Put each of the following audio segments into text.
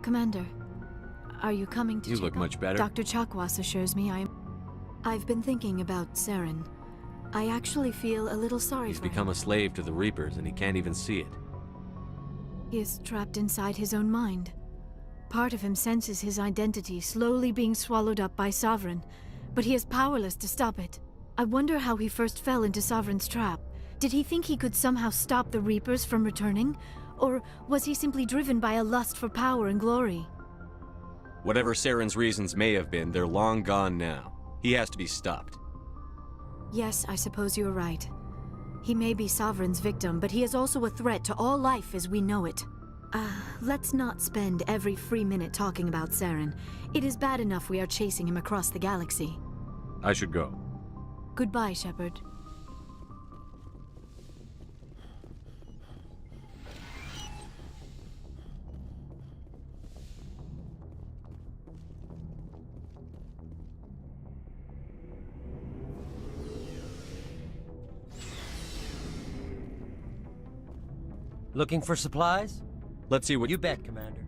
Commander, are you coming to You check look up? much better. Dr. Chakwas assures me I've been thinking about Saren. I actually feel a little sorry He's for become him. a slave to the Reapers and he can't even see it. He is trapped inside his own mind. Part of him senses his identity slowly being swallowed up by Sovereign, but he is powerless to stop it. I wonder how he first fell into Sovereign's trap. Did he think he could somehow stop the Reapers from returning? Or was he simply driven by a lust for power and glory? Whatever Saren's reasons may have been, they're long gone now. He has to be stopped. Yes, I suppose you're right. He may be Sovereign's victim, but he is also a threat to all life as we know it. Let's not spend every free minute talking about Saren. It is bad enough we are chasing him across the galaxy. I should go. Goodbye, Shepard. Looking for supplies? Let's see what You bet, Commander.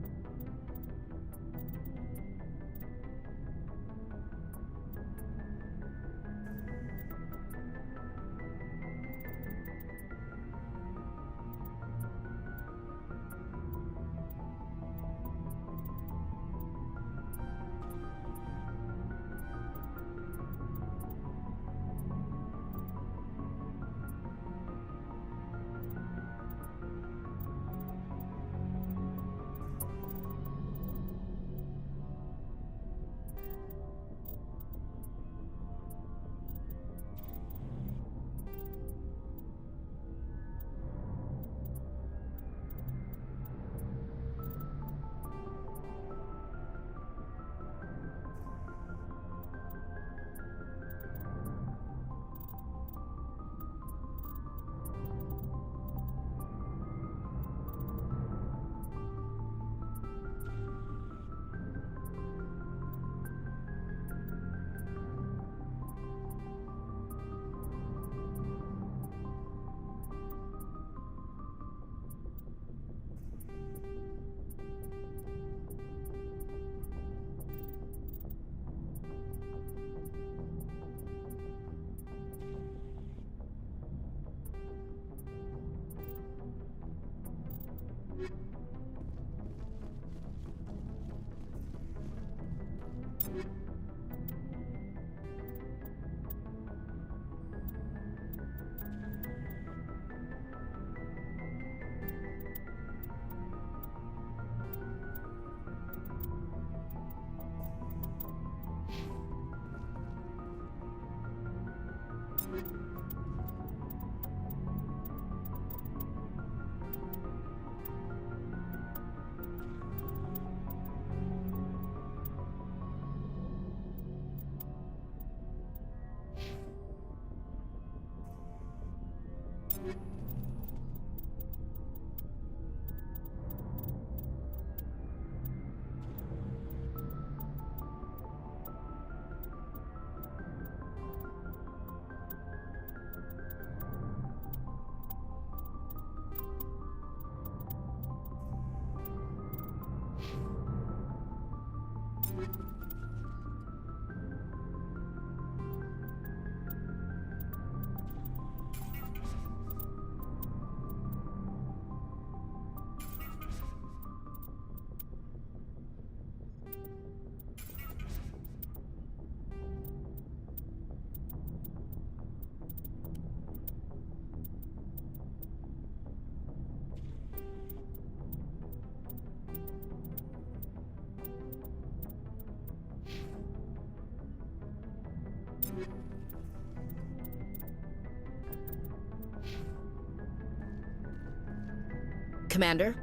Commander?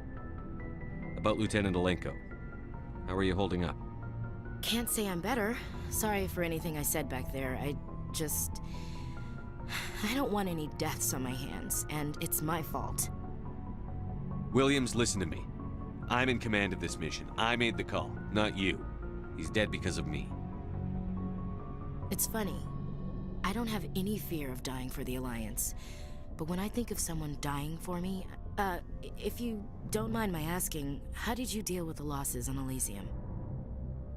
About Lieutenant Alenko. How are you holding up? Can't say I'm better. Sorry for anything I said back there. I don't want any deaths on my hands, and it's my fault. Williams, listen to me. I'm in command of this mission. I made the call, not you. He's dead because of me. It's funny. I don't have any fear of dying for the Alliance. But when I think of someone dying for me, If you don't mind my asking, how did you deal with the losses on Elysium?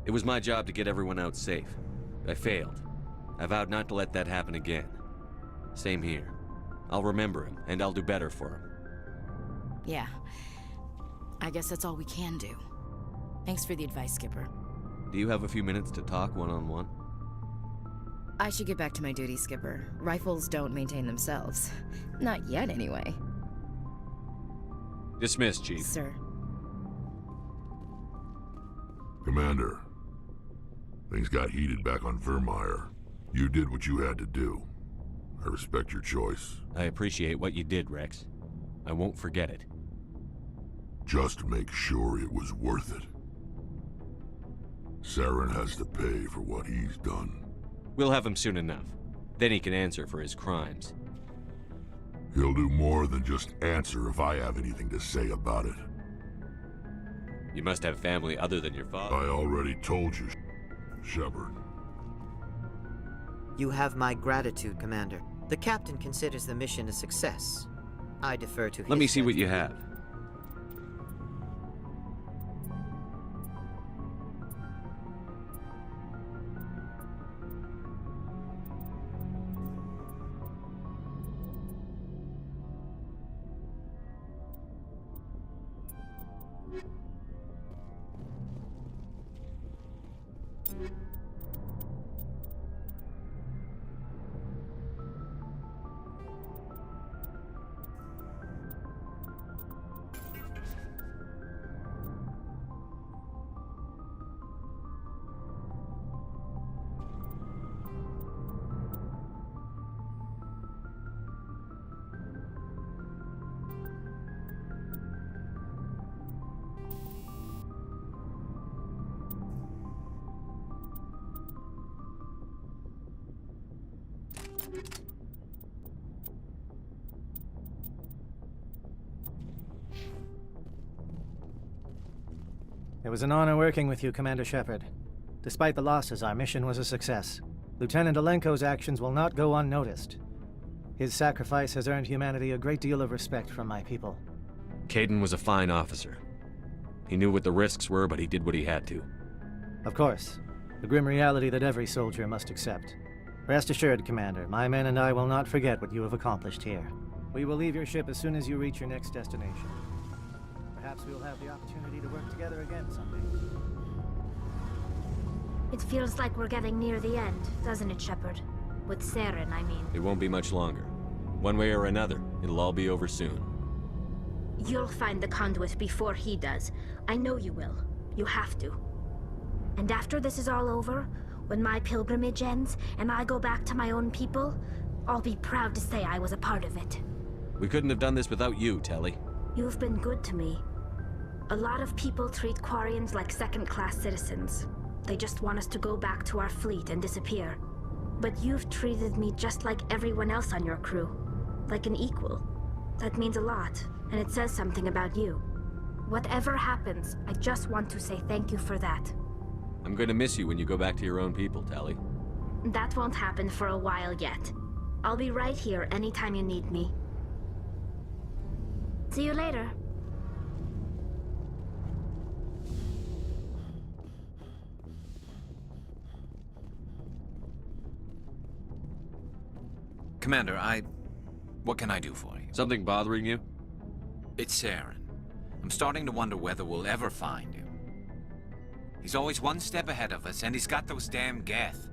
It was my job to get everyone out safe. I failed. I vowed not to let that happen again. Same here. I'll remember him, and I'll do better for him. Yeah. I guess that's all we can do. Thanks for the advice, Skipper. Do you have a few minutes to talk one-on-one? I should get back to my duty, Skipper. Rifles don't maintain themselves. Not yet, anyway. Dismissed, Chief. Sir. Commander, things got heated back on Vermeer. You did what you had to do. I respect your choice. I appreciate what you did, Rex. I won't forget it. Just make sure it was worth it. Saren has to pay for what he's done. We'll have him soon enough. Then he can answer for his crimes. He'll do more than just answer if I have anything to say about it. You must have family other than your father. I already told you, Shepard. You have my gratitude, Commander. The captain considers the mission a success. I defer to his Let me see what judgment. you have. It was an honor working with you, Commander Shepard. Despite the losses, our mission was a success. Lieutenant Alenko's actions will not go unnoticed. His sacrifice has earned humanity a great deal of respect from my people. Kaidan was a fine officer. He knew what the risks were, but he did what he had to. Of course, the grim reality that every soldier must accept. Rest assured, Commander, my men and I will not forget what you have accomplished here. We will leave your ship as soon as you reach your next destination. Perhaps we will have the opportunity to work together again someday. It feels like we're getting near the end, doesn't it, Shepard? With Saren, I mean. It won't be much longer. One way or another, it'll all be over soon. You'll find the conduit before he does. I know you will. You have to. And after this is all over, when my pilgrimage ends and I go back to my own people, I'll be proud to say I was a part of it. We couldn't have done this without you, Telly. You've been good to me. A lot of people treat Quarians like second-class citizens. They just want us to go back to our fleet and disappear. But you've treated me just like everyone else on your crew. Like an equal. That means a lot, and it says something about you. Whatever happens, I just want to say thank you for that. I'm going to miss you when you go back to your own people, Telly. That won't happen for a while yet. I'll be right here anytime you need me. See you later. Commander, what can I do for you? Something bothering you? It's Saren. I'm starting to wonder whether we'll ever find him. He's always one step ahead of us, and he's got those damn Geth.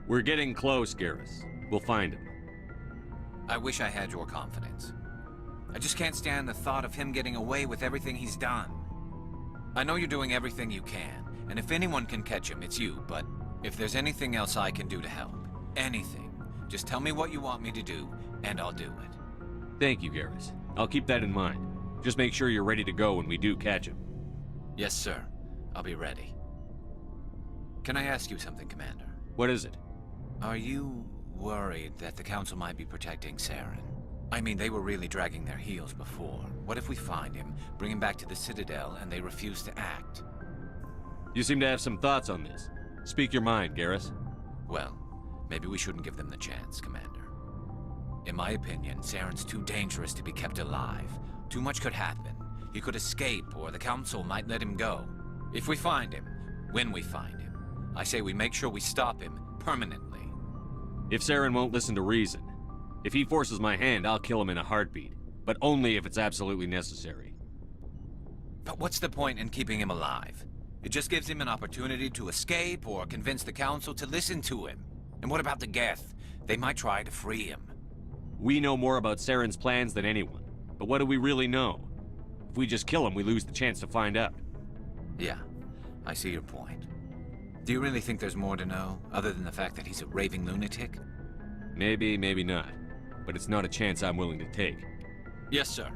We're getting close, Garrus. We'll find him. I wish I had your confidence. I just can't stand the thought of him getting away with everything he's done. I know you're doing everything you can, and if anyone can catch him, it's you, but if there's anything else I can do to help, anything, just tell me what you want me to do, and I'll do it. Thank you, Garrus. I'll keep that in mind. Just make sure you're ready to go when we do catch him. Yes, sir. I'll be ready. Can I ask you something, Commander? What is it? Are you worried that the Council might be protecting Saren? I mean, they were really dragging their heels before. What if we find him, bring him back to the Citadel, and they refuse to act? You seem to have some thoughts on this. Speak your mind, Garrus. Well, maybe we shouldn't give them the chance, Commander. In my opinion, Saren's too dangerous to be kept alive. Too much could happen. He could escape, or the Council might let him go. If we find him, when we find him, I say we make sure we stop him permanently. If Saren won't listen to reason, if he forces my hand, I'll kill him in a heartbeat. But only if it's absolutely necessary. But what's the point in keeping him alive? It just gives him an opportunity to escape or convince the Council to listen to him. And what about the Geth? They might try to free him. We know more about Saren's plans than anyone. But what do we really know? If we just kill him, we lose the chance to find out. Yeah, I see your point. Do you really think there's more to know, other than the fact that he's a raving lunatic? Maybe, maybe not. But it's not a chance I'm willing to take. Yes, sir.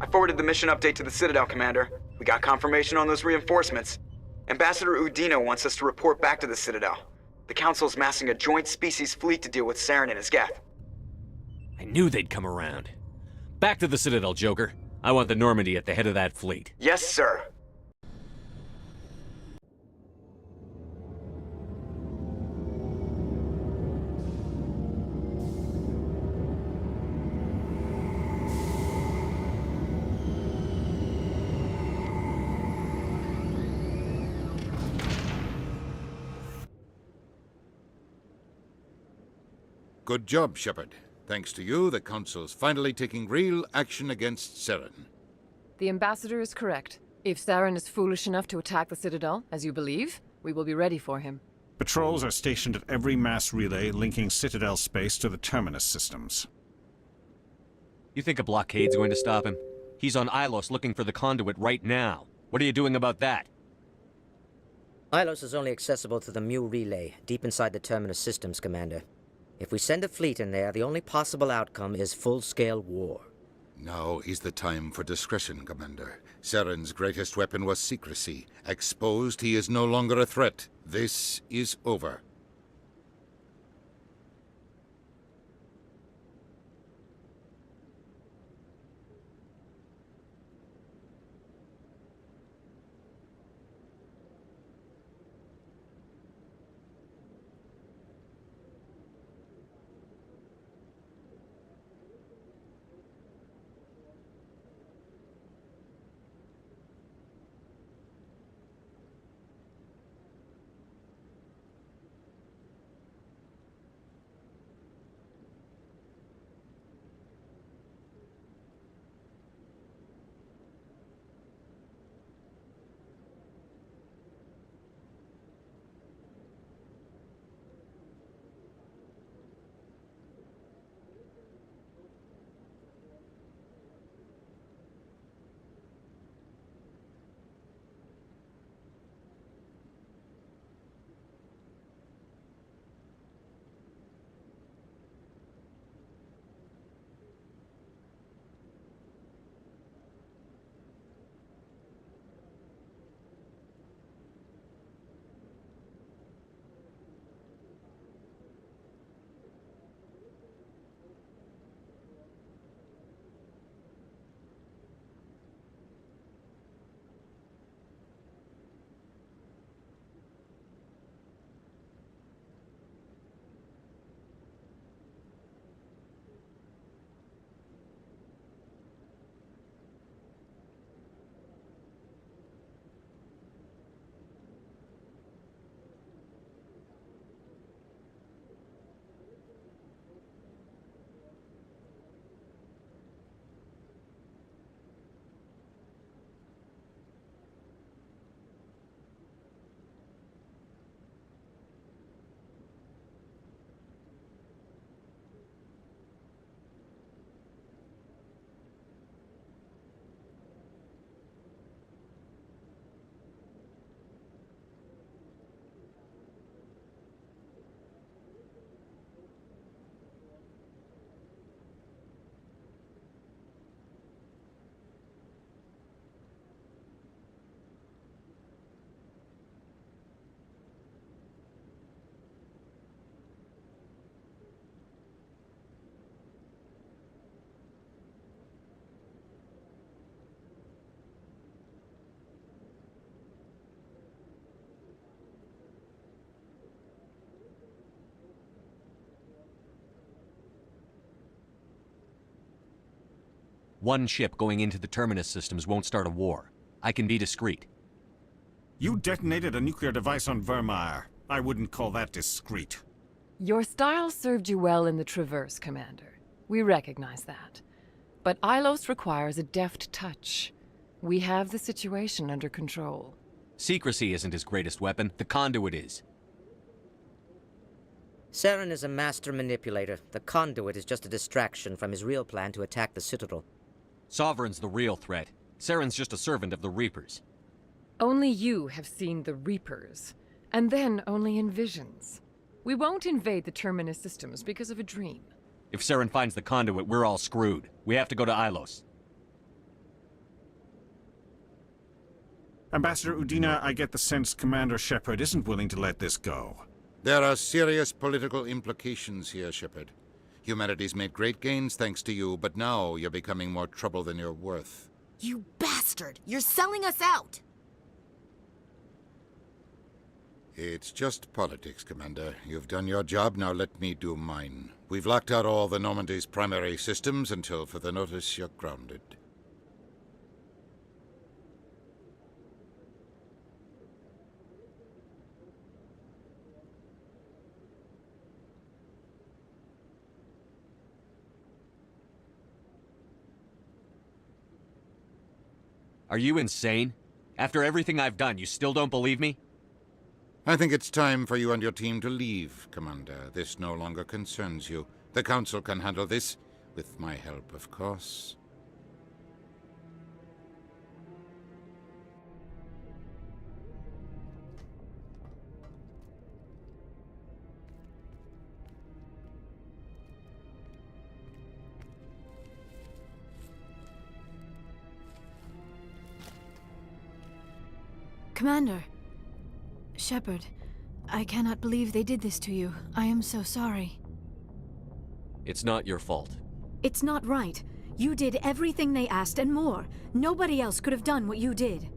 I forwarded the mission update to the Citadel, Commander. We got confirmation on those reinforcements. Ambassador Udina wants us to report back to the Citadel. The Council's massing a joint species fleet to deal with Saren and his Geth. I knew they'd come around. Back to the Citadel, Joker. I want the Normandy at the head of that fleet. Yes, sir. Good job, Shepard. Thanks to you, the Council's finally taking real action against Saren. The Ambassador is correct. If Saren is foolish enough to attack the Citadel, as you believe, we will be ready for him. Patrols are stationed at every mass relay linking Citadel space to the Terminus systems. You think a blockade's going to stop him? He's on Ilos looking for the conduit right now. What are you doing about that? Ilos is only accessible to the Mu relay, deep inside the Terminus systems, Commander. If we send a fleet in there, the only possible outcome is full-scale war. Now is the time for discretion, Commander. Saren's greatest weapon was secrecy. Exposed, he is no longer a threat. This is over. One ship going into the Terminus systems won't start a war. I can be discreet. You detonated a nuclear device on Vermeer. I wouldn't call that discreet. Your style served you well in the Traverse, Commander. We recognize that. But Ilos requires a deft touch. We have the situation under control. Secrecy isn't his greatest weapon. The conduit is. Saren is a master manipulator. The conduit is just a distraction from his real plan to attack the Citadel. Sovereign's the real threat. Saren's just a servant of the Reapers. Only you have seen the Reapers, and then only in visions. We won't invade the Terminus systems because of a dream. If Saren finds the conduit, we're all screwed. We have to go to Ilos. Ambassador Udina, I get the sense Commander Shepard isn't willing to let this go. There are serious political implications here, Shepard. Humanity's made great gains thanks to you, but now you're becoming more trouble than you're worth. You bastard! You're selling us out! It's just politics, Commander. You've done your job, now let me do mine. We've locked out all the Normandy's primary systems until further notice you're grounded. Are you insane? After everything I've done, you still don't believe me? I think it's time for you and your team to leave, Commander. This no longer concerns you. The Council can handle this, with my help, of course. Commander. Shepard, I cannot believe they did this to you. I am so sorry. It's not your fault. It's not right. You did everything they asked and more. Nobody else could have done what you did.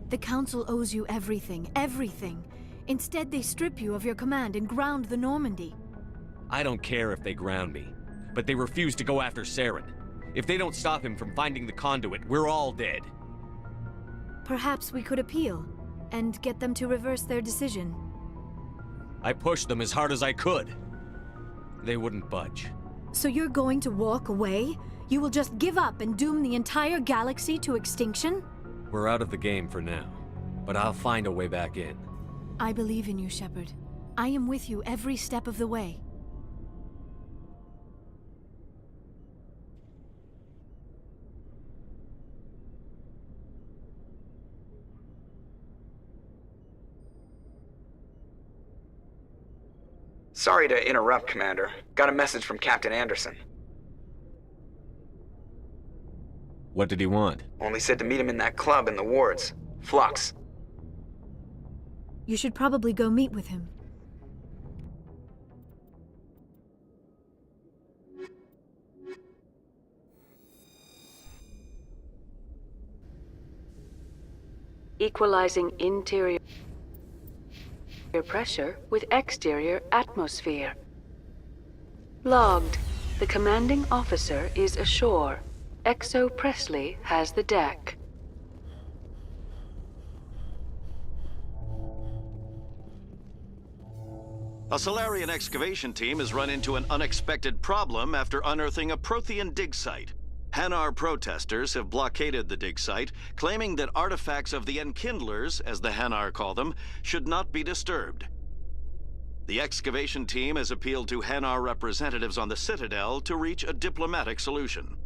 The Council owes you everything, everything. Instead, they strip you of your command and ground the Normandy. I don't care if they ground me, but they refuse to go after Saren. If they don't stop him from finding the conduit, we're all dead. Perhaps we could appeal, and get them to reverse their decision. I pushed them as hard as I could. They wouldn't budge. So you're going to walk away? You will just give up and doom the entire galaxy to extinction? We're out of the game for now, but I'll find a way back in. I believe in you, Shepard. I am with you every step of the way. Sorry to interrupt, Commander. Got a message from Captain Anderson. What did he want? Only said to meet him in that club in the wards. Flux. You should probably go meet with him. Equalizing interior pressure with exterior atmosphere. Logged. The commanding officer is ashore. Exo Presley has the deck. A Solarian excavation team has run into an unexpected problem after unearthing a Prothean dig site. Hanar protesters have blockaded the dig site, claiming that artifacts of the Enkindlers, as the Hanar call them, should not be disturbed. The excavation team has appealed to Hanar representatives on the Citadel to reach a diplomatic solution.